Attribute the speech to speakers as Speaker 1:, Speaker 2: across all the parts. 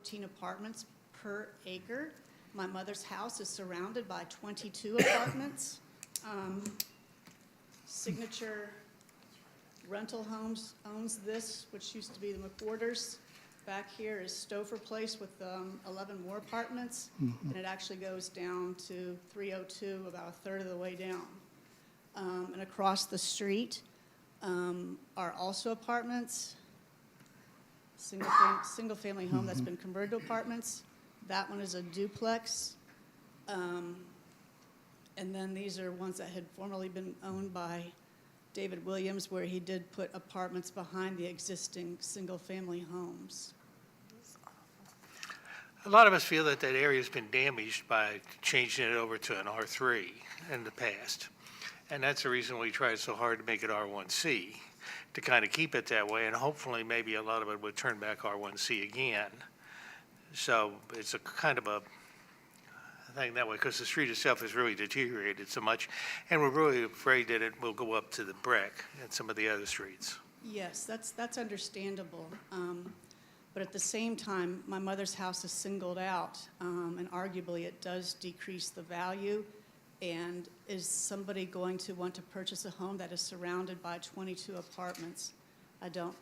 Speaker 1: 14 apartments per acre. My mother's house is surrounded by 22 apartments. Signature Rental Homes owns this, which used to be the McWhorters. Back here is Stouffer Place with 11 more apartments, and it actually goes down to 302, about a third of the way down. And across the street are also apartments, single-family home that's been converted to apartments. That one is a duplex. And then these are ones that had formerly been owned by David Williams, where he did put apartments behind the existing single-family homes.
Speaker 2: A lot of us feel that that area's been damaged by changing it over to an R3 in the past. And that's the reason we tried so hard to make it R1C, to kind of keep it that way, and hopefully maybe a lot of it would turn back R1C again. So it's a kind of a thing that way, because the street itself has really deteriorated so much, and we're really afraid that it will go up to the brick and some of the other streets.
Speaker 1: Yes, that's understandable. But at the same time, my mother's house is singled out, and arguably it does decrease the value. And is somebody going to want to purchase a home that is surrounded by 22 apartments? I don't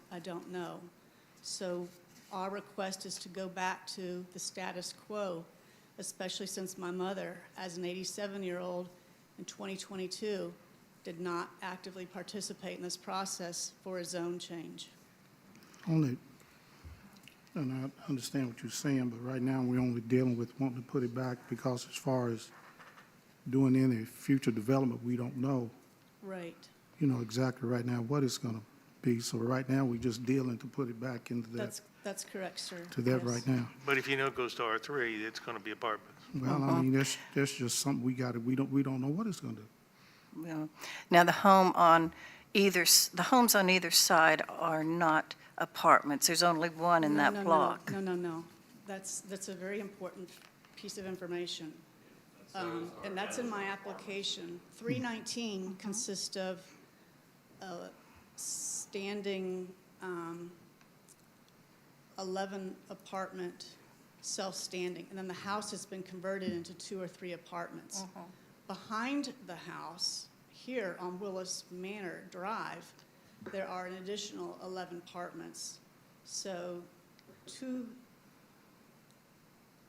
Speaker 1: know. So our request is to go back to the status quo, especially since my mother, as an 87-year-old in 2022, did not actively participate in this process for a zone change.
Speaker 3: Only, and I understand what you're saying, but right now we're only dealing with wanting to put it back because as far as doing any future development, we don't know,
Speaker 1: Right.
Speaker 3: Exactly right now what it's going to be. So right now we're just dealing to put it back into that,
Speaker 1: That's correct, sir.
Speaker 3: to that
Speaker 1: Yes.
Speaker 3: right now.
Speaker 2: But if you know it goes to R3, it's going to be apartments.
Speaker 3: Well, I mean, that's just something we don't know what it's going to do.
Speaker 4: Yeah. Now, the homes on either side are not apartments. There's only one in that block.
Speaker 1: No. That's a very important piece of information. And that's in my application. 319 consists of standing 11 apartment self-standing, and then the house has been converted into 2 or 3 apartments. Behind the house, here on Willis Manor Drive, there are an additional 11 apartments. So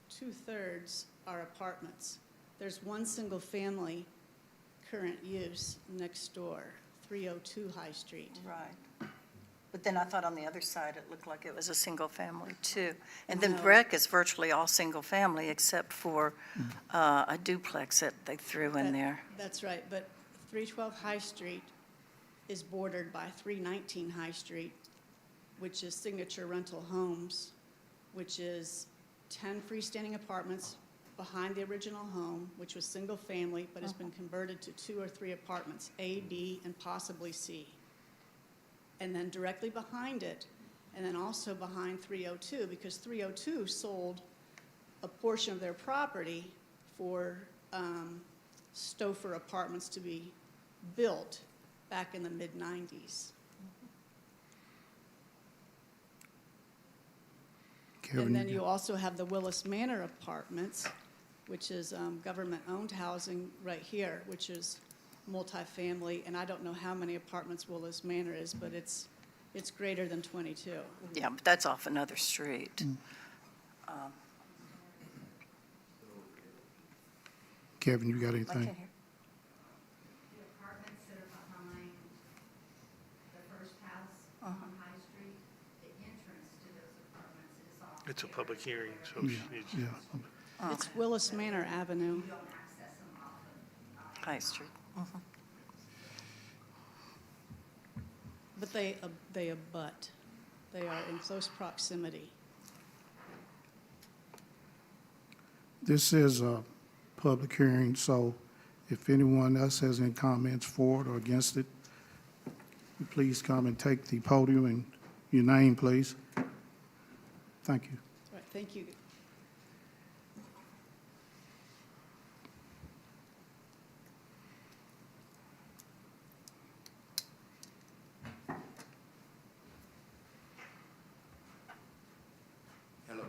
Speaker 1: two-thirds are apartments. There's one single family current use next door, 302 High Street.
Speaker 4: Right. But then I thought on the other side, it looked like it was a single family too. And
Speaker 1: No.
Speaker 4: then Breck is virtually all single family except for a duplex that they threw in there.
Speaker 1: That's right, but 312 High Street is bordered by 319 High Street, which is Signature Rental Homes, which is 10 freestanding apartments behind the original home, which was single family, but has been converted to 2 or 3 apartments, A, B, and possibly C. And then directly behind it, and then also behind 302, because 302 sold a portion of their property for Stouffer Apartments to be built back in the mid-90s.
Speaker 3: Kevin,
Speaker 1: And then you also have the Willis Manor Apartments, which is government-owned housing right here, which is multifamily, and I don't know how many apartments Willis Manor is, but it's greater than 22.
Speaker 4: Yeah, but that's off another street.
Speaker 3: Kevin, you got
Speaker 4: I
Speaker 3: anything?
Speaker 4: can't hear.
Speaker 5: The apartments that are behind the first house on High Street, the entrance to those apartments is off.
Speaker 2: It's a public hearing, so it's,
Speaker 3: Yeah.
Speaker 1: It's Willis Manor Avenue.
Speaker 5: You don't access them off of
Speaker 4: High Street.
Speaker 1: But they abut. They are in close proximity.
Speaker 3: This is a public hearing, so if anyone else has any comments for it or against it, please come and take the podium and your name, please. Thank you.
Speaker 1: All right, thank you.
Speaker 6: Hello.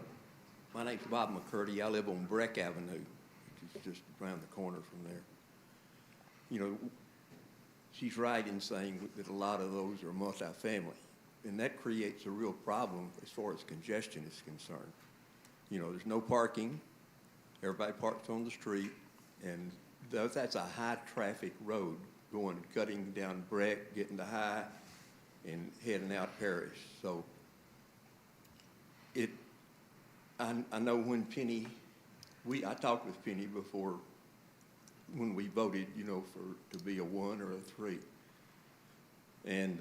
Speaker 6: My name's Bob McCurdy. I live on Breck Avenue, which is just around the corner from there. You know, she's right in saying that a lot of those are multifamily, and that creates a real problem as far as congestion is concerned. You know, there's no parking. Everybody parks on the street, and that's a high-traffic road cutting down Breck, getting to High, and heading out Parish. So I know when Penny, I talked with Penny before when we voted, you know, to be a 1 or a 3. And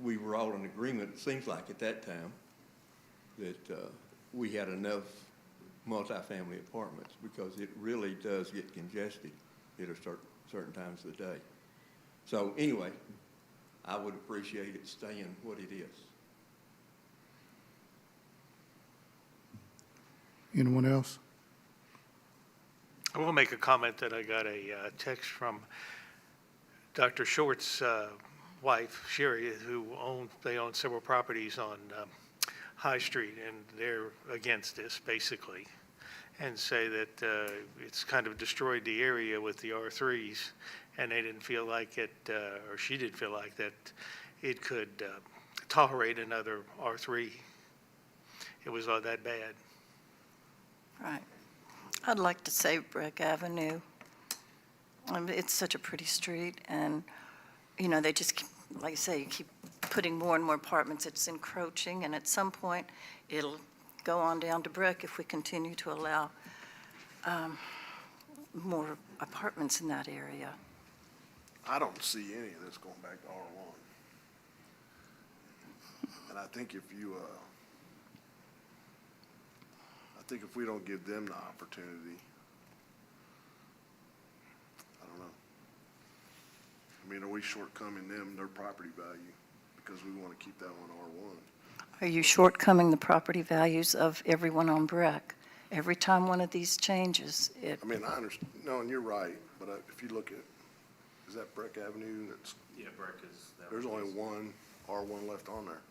Speaker 6: we were all in agreement, it seems like at that time, that we had enough multifamily apartments because it really does get congested at certain times of the day. So anyway, I would appreciate it staying what it is.
Speaker 3: Anyone else?
Speaker 2: I will make a comment that I got a text from Dr. Short's wife, Sherry, they own several properties on High Street, and they're against this, basically, and say that it's kind of destroyed the area with the R3s, and they didn't feel like it, or she didn't feel like that it could tolerate another R3. It was all that bad.
Speaker 4: Right. I'd like to say Breck Avenue. It's such a pretty street, and, you know, they just, like I say, keep putting more and more apartments. It's encroaching, and at some point, it'll go on down to Breck if we continue to allow more apartments in that area.
Speaker 7: I don't see any of this going back to R1. And I think if we don't give them the opportunity, I don't know. I mean, are we shortcoming them their property value because we want to keep that one R1?
Speaker 4: Are you shortcoming the property values of everyone on Breck? Every time one of these changes,
Speaker 7: I mean, I understand, no, and you're right, but if you look at, is that Breck Avenue that's?
Speaker 8: Yeah, Breck is.
Speaker 7: There's only one R1 left on there.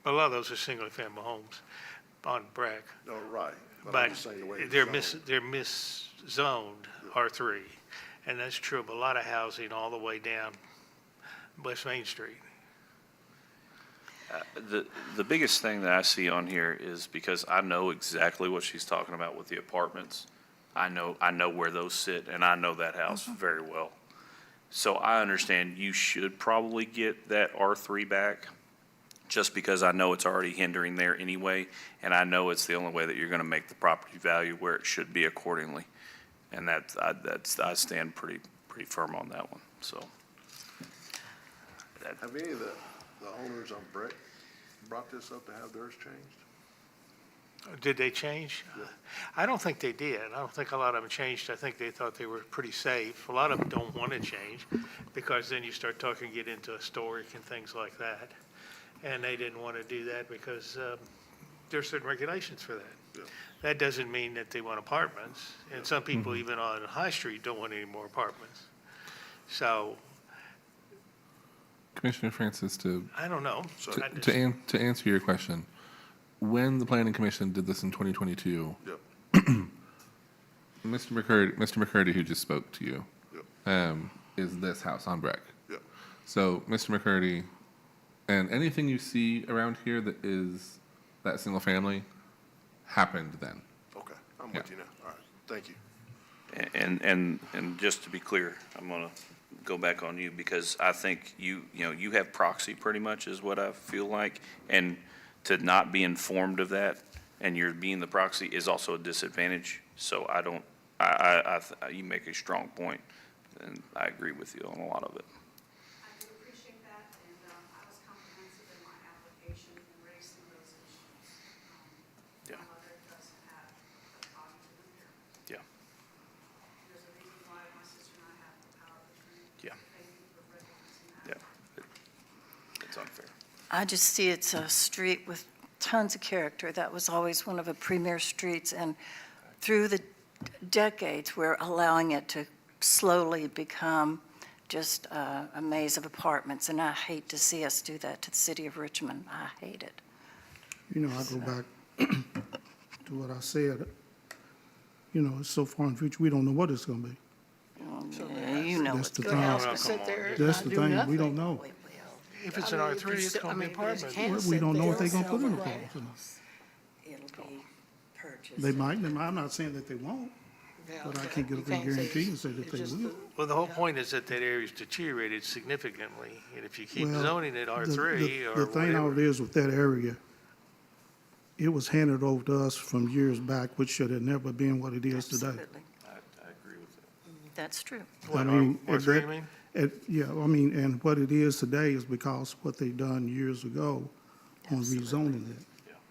Speaker 2: A lot of those are single-family homes on Breck,
Speaker 7: No, right. But I'm
Speaker 2: but
Speaker 7: just saying the way it's
Speaker 2: they're
Speaker 7: zoned.
Speaker 2: miszoned R3, and that's true of a lot of housing all the way down West Main Street.
Speaker 8: The biggest thing that I see on here is because I know exactly what she's talking about with the apartments. I know where those sit, and I know that house very well. So I understand you should probably get that R3 back, just because I know it's already hindering there anyway, and I know it's the only way that you're going to make the property value where it should be accordingly. And I stand pretty firm on that one, so.
Speaker 7: Have any of the owners on Breck brought this up to have theirs changed?
Speaker 2: Did they change?
Speaker 7: Yeah.
Speaker 2: I don't think they did. I don't think a lot of them changed. I think they thought they were pretty safe. A lot of them don't want to change because then you start get into historic and things like that. And they didn't want to do that because there's certain regulations for that.
Speaker 7: Yeah.
Speaker 2: That doesn't mean that they want apartments. And some people, even on High Street, don't want any more apartments. So,
Speaker 9: Commissioner Francis,
Speaker 2: I don't know. I just-
Speaker 9: to answer your question, when the Planning Commission did this in 2022,
Speaker 7: Yep.
Speaker 9: Mr. McCurdy, who just spoke to you,
Speaker 7: Yep.
Speaker 9: is this house on Breck.
Speaker 7: Yep.
Speaker 9: So, Mr. McCurdy, and anything you see around here that is that single family happened then.
Speaker 7: Okay, I'm with you now. All right, thank you.
Speaker 8: And just to be clear, I'm gonna go back on you because I think you have proxy pretty much is what I feel like. And to not be informed of that and you're being the proxy is also a disadvantage. So you make a strong point and I agree with you on a lot of it.
Speaker 5: I do appreciate that, and I was comprehensive in my application and raising those issues.
Speaker 8: Yeah.
Speaker 5: My mother does have a cognitive impairment.
Speaker 8: Yeah.
Speaker 5: There's a reason why my sister and I have the power of attorney.
Speaker 8: Yeah.
Speaker 5: Thank you for recognizing that.
Speaker 8: Yeah. It's unfair.
Speaker 4: I just see it's a street with tons of character. That was always one of the premier streets, and through the decades, we're allowing it to slowly become just a maze of apartments, and I hate to see us do that to the city of Richmond. I hate it.
Speaker 3: You know, I go back to what I said. You know, it's so far in the future, we don't know what it's gonna be.
Speaker 4: Yeah, you know
Speaker 3: That's
Speaker 4: what's
Speaker 3: the
Speaker 4: going
Speaker 3: thing.
Speaker 4: on.
Speaker 10: house can sit there and
Speaker 3: That's
Speaker 10: not
Speaker 3: the
Speaker 10: do
Speaker 3: thing, we
Speaker 10: nothing.
Speaker 3: don't know.
Speaker 2: If it's
Speaker 10: I
Speaker 2: an
Speaker 10: mean, if
Speaker 2: R3,
Speaker 10: you
Speaker 2: it's
Speaker 10: sit-
Speaker 2: going to be
Speaker 10: I mean, but it
Speaker 2: apartment.
Speaker 10: can't
Speaker 3: We
Speaker 10: sit
Speaker 3: don't know
Speaker 10: there
Speaker 3: what they're gonna
Speaker 10: and
Speaker 3: put in the
Speaker 10: sell
Speaker 3: apartments.
Speaker 10: grass.
Speaker 4: It'll be purchased.
Speaker 3: They might, I'm not saying that they won't,
Speaker 10: Yeah,
Speaker 3: but I can't get
Speaker 10: you
Speaker 3: up and
Speaker 10: can't say
Speaker 3: guarantee and say that
Speaker 10: it's
Speaker 3: they
Speaker 10: just
Speaker 3: will.
Speaker 10: the-
Speaker 2: Well, the whole point is that that area's deteriorated significantly, and if you keep
Speaker 3: Well,
Speaker 2: zoning it
Speaker 3: the-
Speaker 2: R3 or
Speaker 3: The thing of it
Speaker 2: whatever.
Speaker 3: is with that area, it was handed over to us from years back, which should have never been what it is today.
Speaker 4: Absolutely.
Speaker 8: I agree with that.
Speaker 4: That's true.
Speaker 2: What,
Speaker 3: I mean,
Speaker 2: R3,
Speaker 3: that-
Speaker 2: you mean?
Speaker 3: Yeah, I mean, and what it is today is because what they done years ago on rezoning it.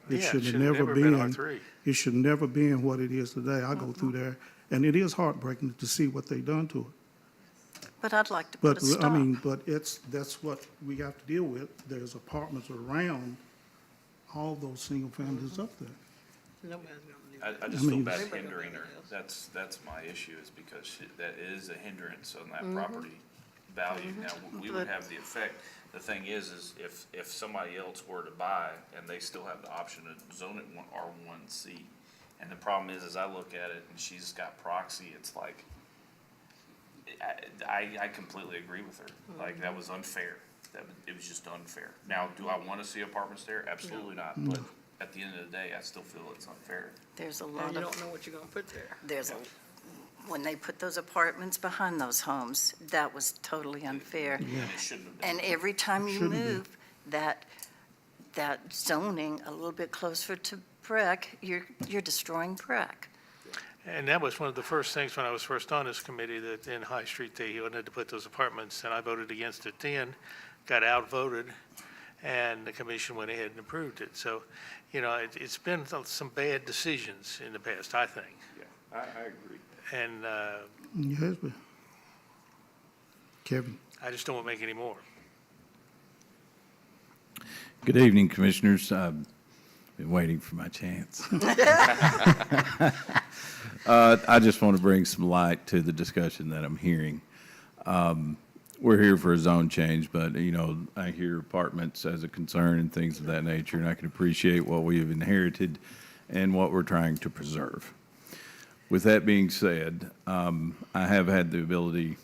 Speaker 3: It
Speaker 2: Yeah,
Speaker 3: should have
Speaker 2: should've
Speaker 3: never
Speaker 2: been
Speaker 3: been,
Speaker 2: R3.
Speaker 3: it should never been what it is today. I go through there, and it is heartbreaking to see what they done to it.
Speaker 4: But I'd like to put
Speaker 3: But,
Speaker 4: a stop.
Speaker 3: I mean, but that's what we have to deal with. There's apartments around all those single families up there.
Speaker 10: Nobody's gonna do
Speaker 8: I
Speaker 10: that.
Speaker 8: just feel
Speaker 3: mean-
Speaker 8: bad
Speaker 10: Everybody
Speaker 8: hindering her.
Speaker 10: else.
Speaker 8: That's my issue, is because that is a hindrance on that
Speaker 10: Mm-hmm.
Speaker 8: property value. Now, we would
Speaker 4: But-
Speaker 8: have the effect, the thing is if somebody else were to buy and they still have the option to zone it R1C. And the problem is I look at it and she's got proxy, it's like, I completely agree with her. Like, that was unfair. It was just unfair. Now, do I wanna see apartments there? Absolutely not, but at the end of the day, I still feel it's unfair.
Speaker 4: There's a
Speaker 10: And
Speaker 4: lot
Speaker 10: you
Speaker 4: of,
Speaker 10: don't know what you're gonna put there.
Speaker 4: when they put those apartments behind those homes, that was totally unfair.
Speaker 8: And it shouldn't have done.
Speaker 4: And every time you
Speaker 3: Shouldn't be.
Speaker 4: move that zoning a little bit closer to Breck, you're destroying Breck.
Speaker 2: And that was one of the first things when I was first on this committee, that in High Street, they wanted to put those apartments, and I voted against it then, got outvoted, and the commission went ahead and approved it. So, you know, it's been some bad decisions in the past, I think.
Speaker 8: Yeah, I agree.
Speaker 2: And
Speaker 3: Yes, but Kevin,
Speaker 2: I just don't want to make any more.
Speaker 11: Good evening, Commissioners. I've been waiting for my chance. I just want to bring some light to the discussion that I'm hearing. We're here for a zone change, but, you know, I hear apartments as a concern and things of that nature, and I can appreciate what we have inherited and what we're trying to preserve. With that being said, I have had the ability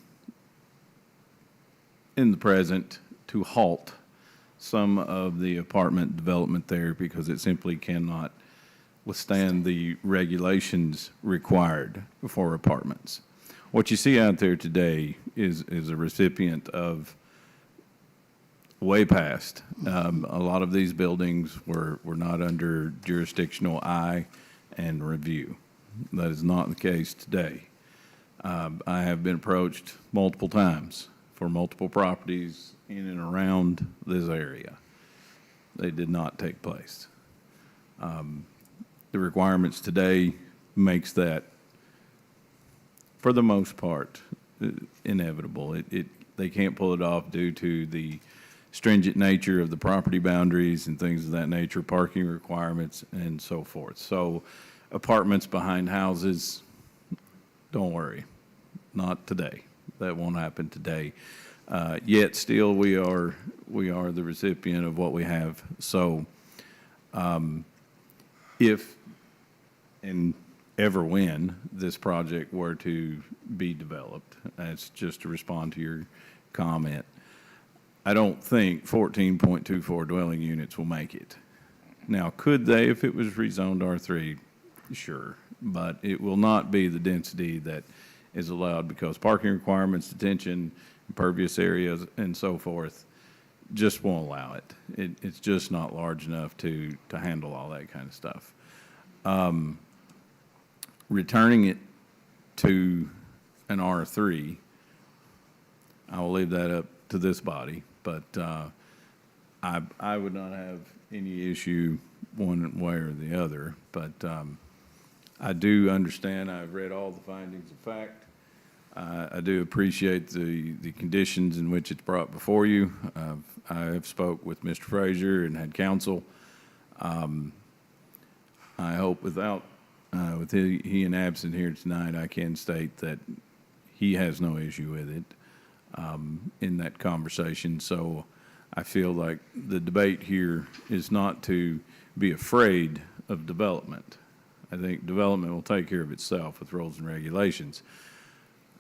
Speaker 11: in the present to halt some of the apartment development there because it simply cannot withstand the regulations required for apartments. What you see out there today is a recipient of way past. A lot of these buildings were not under jurisdictional eye and review. That is not the case today. I have been approached multiple times for multiple properties in and around this area. They did not take place. The requirements today makes that, for the most part, inevitable. They can't pull it off due to the stringent nature of the property boundaries and things of that nature, parking requirements and so forth. So apartments behind houses, don't worry, not today. That won't happen today. Yet still, we are the recipient of what we have. So if and ever when this project were to be developed, that's just to respond to your comment, I don't think 14.24 dwelling units will make it. Now, could they if it was rezoned R3? Sure, but it will not be the density that is allowed because parking requirements, detention, impervious areas, and so forth just won't allow it. It's just not large enough to handle all that kind of stuff. Returning it to an R3, I will leave that up to this body, but I would not have any issue one way or the other, but I do understand, I've read all the findings of fact. I do appreciate the conditions in which it's brought before you. I have spoke with Mr. Frazier and had counsel. I hope with he and absent here tonight, I can state that he has no issue with it in that conversation. So I feel like the debate here is not to be afraid of development. I think development will take care of itself with rules and regulations.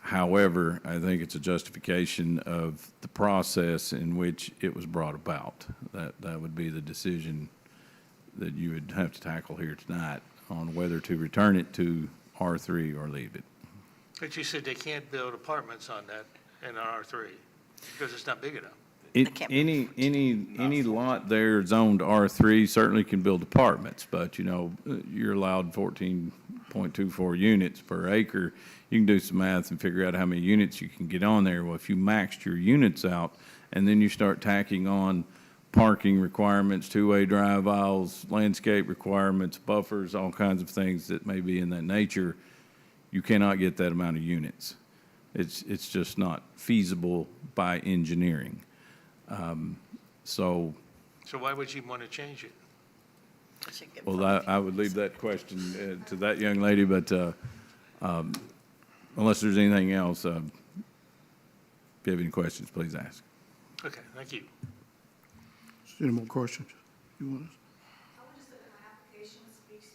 Speaker 11: However, I think it's a justification of the process in which it was brought about. That would be the decision that you would have to tackle here tonight on whether to return it to R3 or leave it.
Speaker 2: But you said they can't build apartments on that in R3 because it's not big enough.
Speaker 4: can't build
Speaker 11: Any lot there zoned R3 certainly can build apartments, but, you know, you're allowed 14.24 units per acre. You can do some math and figure out how many units you can get on there. Well, if you maxed your units out, and then you start tacking on parking requirements, two-way drive aisles, landscape requirements, buffers, all kinds of things that may be in that nature, you cannot get that amount of units. It's just not feasible by engineering. So,
Speaker 2: So why would you want to change it?
Speaker 4: Should get
Speaker 11: well, I would leave that question to that young lady, but unless there's anything else, if you have any questions, please ask.
Speaker 2: Okay, thank you.
Speaker 3: Any more questions? You want us?
Speaker 1: I would just say that my application speaks,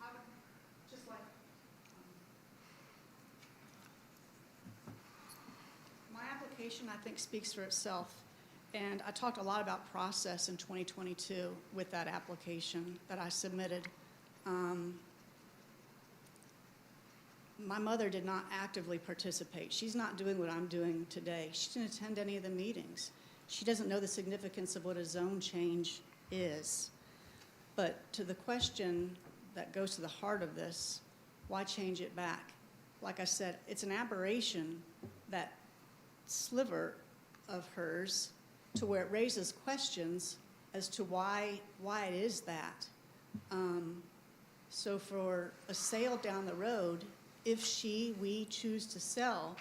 Speaker 1: I would just like, my application, I think, speaks for itself. And I talked a lot about process in 2022 with that application that I submitted. My mother did not actively participate. She's not doing what I'm doing today. She didn't attend any of the meetings. She doesn't know the significance of what a zone change is. But to the question that goes to the heart of this, why change it back? Like I said, it's an aberration, that sliver of hers, to where it raises questions as to why it is that. So for a sale down the road, if we choose to sell,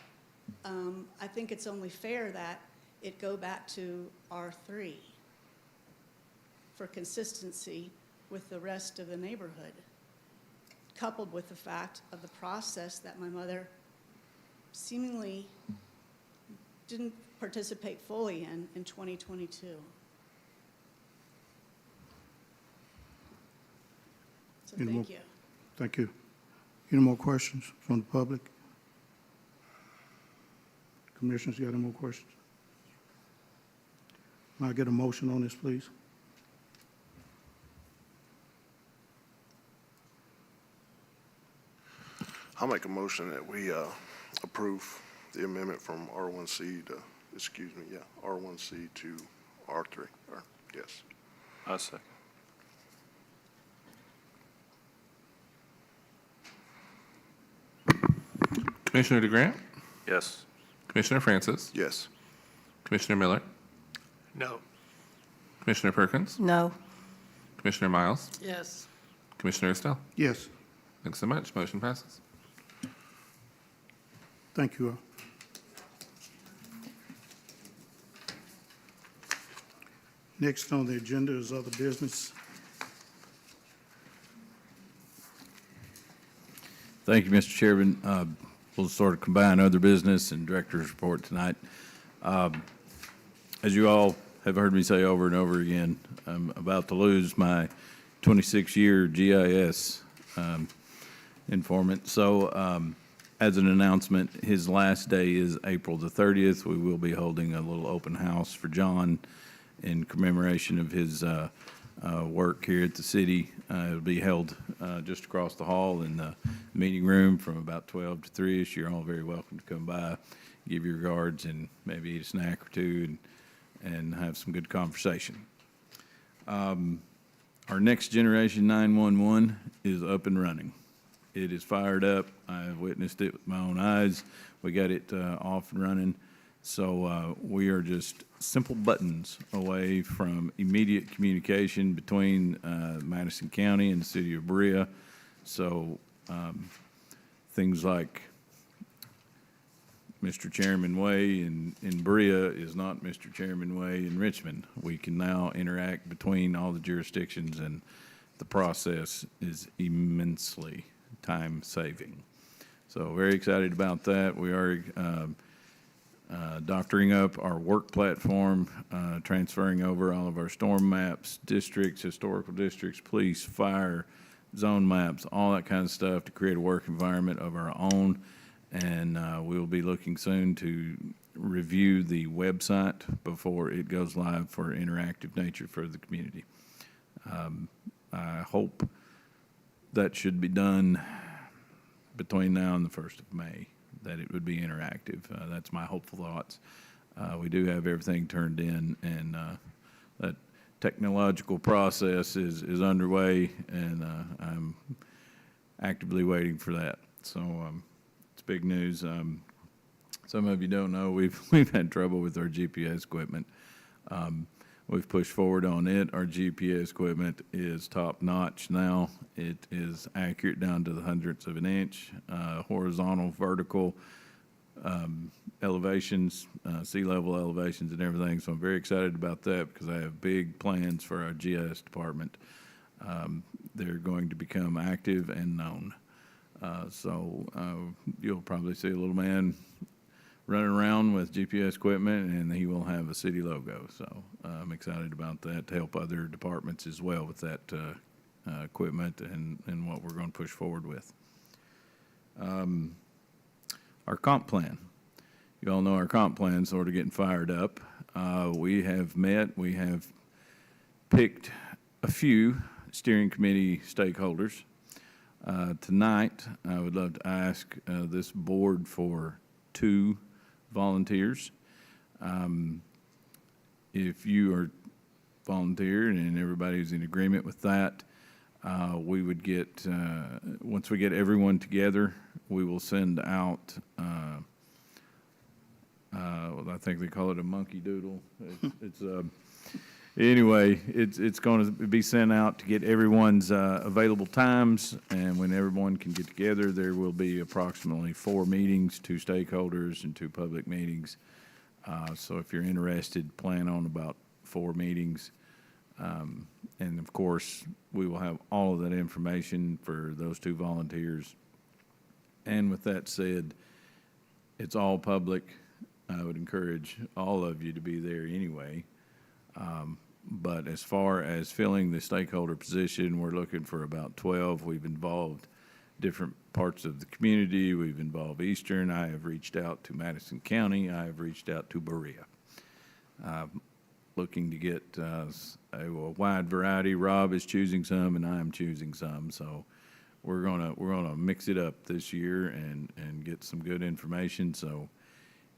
Speaker 1: I think it's only fair that it go back to R3 for consistency with the rest of the neighborhood, coupled with the fact of the process that my mother seemingly didn't participate fully in 2022. So
Speaker 3: Any more?
Speaker 1: thank you.
Speaker 3: Thank you. Any more questions from the public? Commissioners, got any more questions? May I get a motion on this, please?
Speaker 7: I'll make a motion that we approve the amendment from R1C to, R1C to R3, or, yes.
Speaker 8: I second.
Speaker 9: Commissioner DeGrant,
Speaker 8: Yes.
Speaker 9: Commissioner Francis,
Speaker 7: Yes.
Speaker 9: Commissioner Miller,
Speaker 2: No.
Speaker 9: Commissioner Perkins,
Speaker 4: No.
Speaker 9: Commissioner Miles,
Speaker 10: Yes.
Speaker 9: Commissioner Estelle.
Speaker 3: Yes,
Speaker 9: Thanks so much. Motion passes.
Speaker 3: thank you all. Next on the agenda is other business.
Speaker 11: Thank you, Mr. Chairman. We'll sort of combine other business and director's report tonight. As you all have heard me say over and over again, I'm about to lose my 26-year GIS informant. So as an announcement, his last day is April the 30th. We will be holding a little open house for John in commemoration of his work here at the city. It'll be held just across the hall in the meeting room from about 12 to 3-ish. You're all very welcome to come by, give your regards, and maybe eat a snack or two and have some good conversation. Our next generation 911 is up and running. It is fired up. I witnessed it with my own eyes. We got it off and running. So we are just simple buttons away from immediate communication between Madison County and the city of Berea. So things like Mr. Chairman Way in Berea is not Mr. Chairman Way in Richmond. We can now interact between all the jurisdictions, and the process is immensely time-saving. So very excited about that. We are doctoring up our work platform, transferring over all of our storm maps, districts, historical districts, police, fire, zone maps, all that kind of stuff to create a work environment of our own. And we'll be looking soon to review the website before it goes live for interactive nature for the community. I hope that should be done between now and the 1st of May, that it would be interactive. That's my hopeful thoughts. We do have everything turned in, and that technological process is underway, and I'm actively waiting for that. So it's big news. Some of you don't know, we've had trouble with our GPS equipment. We've pushed forward on it. Our GPS equipment is top-notch now. It is accurate down to the hundredths of an inch, horizontal, vertical elevations, sea level elevations and everything. So I'm very excited about that because I have big plans for our GIS department. They're going to become active and known. So you'll probably see a little man running around with GPS equipment, and he will have a city logo. So I'm excited about that to help other departments as well with that equipment and what we're going to push forward with. Our comp plan. You all know our comp plan sort of getting fired up. We have met, we have picked a few steering committee stakeholders. Tonight, I would love to ask this board for 2 volunteers. If you are volunteering and everybody's in agreement with that, we would get, once we get everyone together, we will send out, well, I think they call it a monkey doodle. Anyway, it's going to be sent out to get everyone's available times, and when everyone can get together, there will be approximately 4 meetings, 2 stakeholders and 2 public meetings. So if you're interested, plan on about 4 meetings. And of course, we will have all of that information for those 2 volunteers. And with that said, it's all public. I would encourage all of you to be there anyway. But as far as filling the stakeholder position, we're looking for about 12. We've involved different parts of the community. We've involved Eastern. I have reached out to Madison County. I have reached out to Berea. Looking to get a wide variety. Rob is choosing some, and I am choosing some. So we're gonna mix it up this year and get some good information. So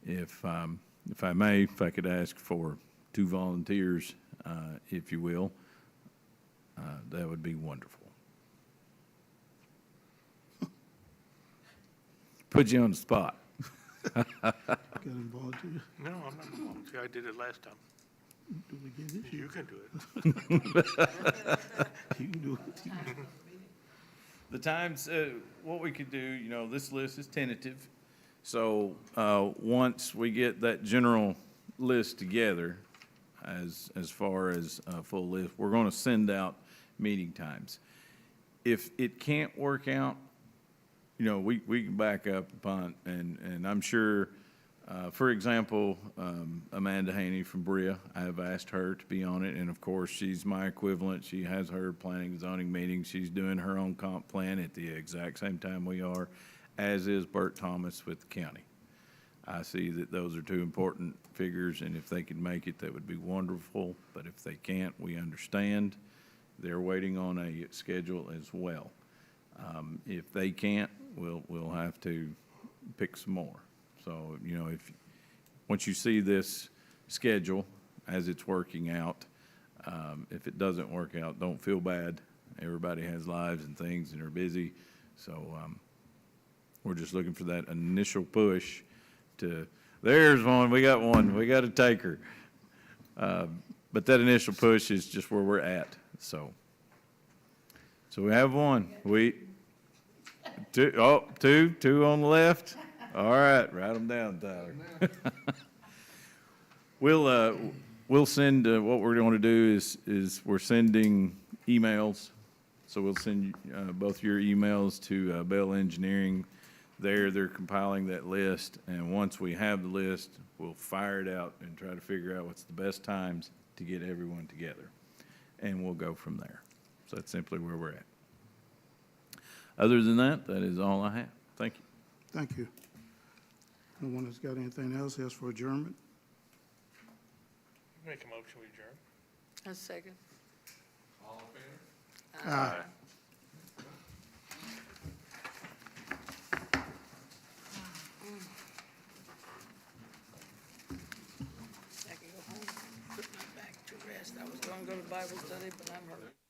Speaker 11: if I may, if I could ask for 2 volunteers, if you will, that would be wonderful. Put you on the spot.
Speaker 3: Got involved too.
Speaker 2: No, I'm not involved. See, I did it last time.
Speaker 3: Do it again this year.
Speaker 2: You can do it.
Speaker 3: You can do it.
Speaker 11: The times, what we could do, you know, this list is tentative. So once we get that general list together, as far as a full list, we're going to send out meeting times. If it can't work out, you know, we can back up a punt, and I'm sure, for example, Amanda Haney from Berea, I have asked her to be on it, and of course, she's my equivalent. She has her planning and zoning meetings. She's doing her own comp plan at the exact same time we are, as is Bert Thomas with the county. I see that those are 2 important figures, and if they could make it, that would be wonderful. But if they can't, we understand. They're waiting on a schedule as well. If they can't, we'll have to pick some more. So, you know, once you see this schedule as it's working out, if it doesn't work out, don't feel bad. Everybody has lives and things and are busy. So we're just looking for that initial push to, there's one, we got one, we got a taker. But that initial push is just where we're at. So we have one. Two on the left. All right, write them down, Tyler. We'll send, what we're going to do is we're sending emails. So we'll send both your emails to Bell Engineering they're compiling that list, and once we have the list, we'll fire it out and try to figure out what's the best times to get everyone together. And we'll go from there. So that's simply where we're at. Other than that, that is all I have. Thank you.
Speaker 3: Thank you. No one has got anything else? Ask for adjournment?
Speaker 2: Make a motion, we adjourn.
Speaker 10: A second.
Speaker 9: All in favor?
Speaker 3: Aye.
Speaker 10: I can go home, put my back to rest. I was gonna go to Bible study, but I'm hurt.